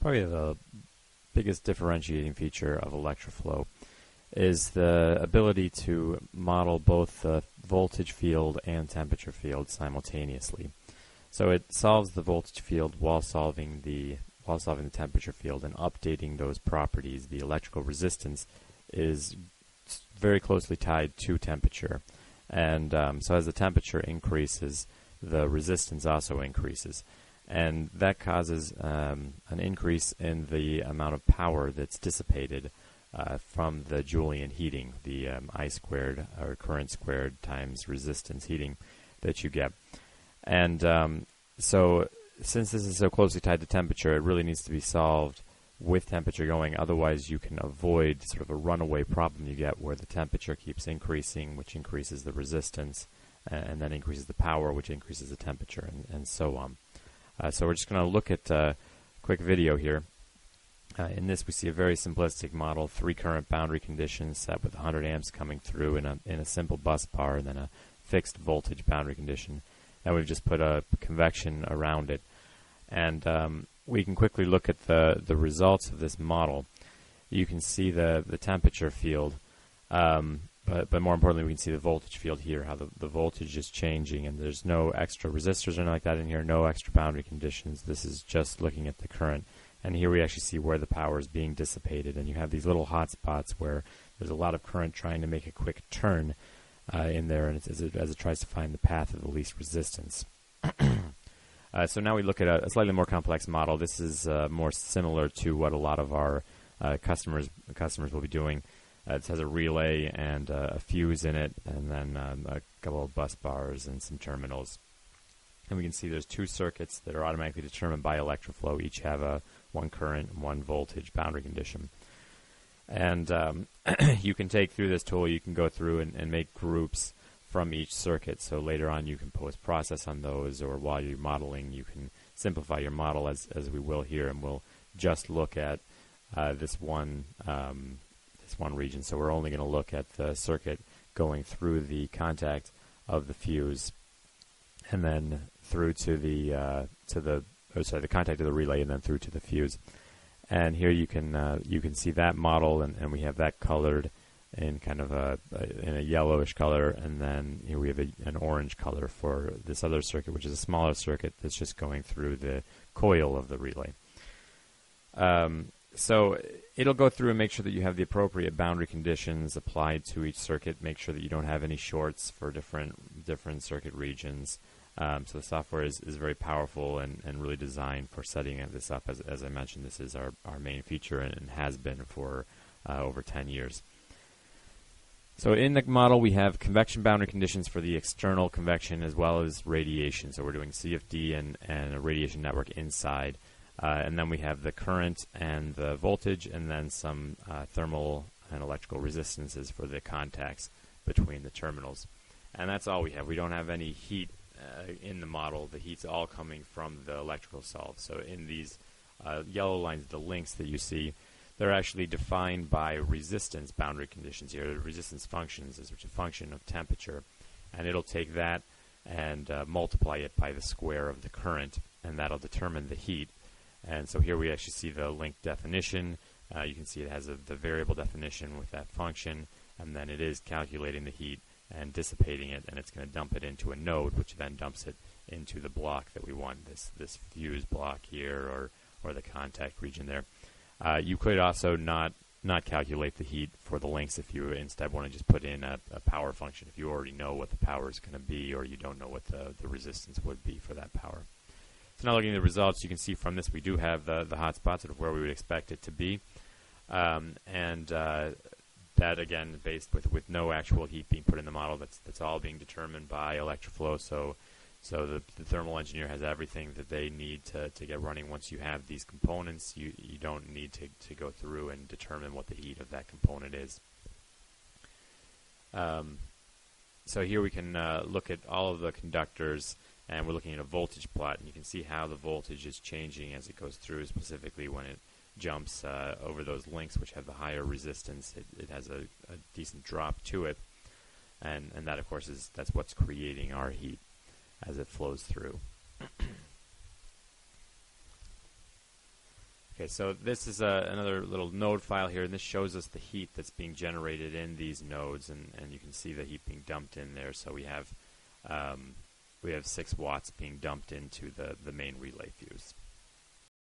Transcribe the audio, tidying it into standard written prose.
Probably the biggest differentiating feature of ElectroFlo is the ability to model both the voltage field and temperature field simultaneously. So it solves the voltage field while solving the temperature field and updating those properties. The electrical resistance is very closely tied to temperature, and so as the temperature increases, the resistance also increases, and that causes an increase in the amount of power that's dissipated from the Julian heating, the I squared or current squared times resistance heating that you get. And so since this is so closely tied to temperature, it really needs to be solved with temperature going. Otherwise, you can avoid sort of a runaway problem you get where the temperature keeps increasing, which increases the resistance, and then increases the power, which increases the temperature, and so on. So we're just going to look at a quick video here. In this, we see a very simplistic model, 3 current boundary conditions set with 100 amps coming through in a simple bus bar, and then a fixed voltage boundary condition. And we've just put a convection around it. And we can quickly look at the results of this model. You can see the temperature field, but more importantly, we can see the voltage field here, how the voltage is changing, and there's no extra resistors or anything like that in here, no extra boundary conditions. This is just looking at the current. And here we actually see where the power is being dissipated, and you have these little hot spots where there's a lot of current trying to make a quick turn in there, and as it tries to find the path of the least resistance. So now we look at a slightly more complex model. This is more similar to what a lot of our customers will be doing. It has a relay and a fuse in it, and then a couple of bus bars and some terminals. And we can see there's 2 circuits that are automatically determined by ElectroFlo. Each have one current and 1 voltage boundary condition. And you can take through this tool, you can go through and make groups from each circuit. So later on you can post-process on those, or while you're modeling you can simplify your model as we will here, and we'll just look at this one region. So we're only going to look at the circuit going through the contact of the fuse, and then through to the contact of the relay, and then through to the fuse. And here you can see that model, and we have that colored in kind of in a yellowish color, and then here we have an orange color for this other circuit, which is a smaller circuit that's just going through the coil of the relay. So it'll go through and make sure that you have the appropriate boundary conditions applied to each circuit, make sure that you don't have any shorts for different circuit regions. So the software is very powerful and really designed for setting this up. As I mentioned, this is our main feature and has been for over 10 years. So in the model, we have convection boundary conditions for the external convection as well as radiation. So we're doing CFD and a radiation network inside. And then we have the current and the voltage, and then some thermal and electrical resistances for the contacts between the terminals. And that's all we have. We don't have any heat in the model. The heat's all coming from the electrical solve. So in these yellow lines, the links that you see, they're actually defined by resistance boundary conditions here. The resistance functions is a function of temperature, and it'll take that and multiply it by the square of the current, and that'll determine the heat. And so here we actually see the link definition. You can see it has the variable definition with that function, and then it is calculating the heat and dissipating it, and it's going to dump it into a node, which then dumps it into the block that we want, this fuse block here, or the contact region there. You could also not calculate the heat for the links if you instead want to just put in a power function if you already know what the power is going to be, or you don't know what the resistance would be for that power. So now looking at the results, you can see from this we do have the hot spots of where we would expect it to be, and that again based with no actual heat being put in the model. That's all being determined by ElectroFlo. So the thermal engineer has everything that they need to get running. Once you have these components, you don't need to go through and determine what the heat of that component is. So here we can look at all of the conductors, and we're looking at a voltage plot, and you can see how the voltage is changing as it goes through, specifically when it jumps over those links which have the higher resistance. It has a decent drop to it, and that of course that's what's creating our heat as it flows through. Okay, Okay, so this is another little node file here, and this shows us the heat that's being generated in these nodes, and you can see the heat being dumped in there. So we have 6 watts being dumped into the main relay fuse.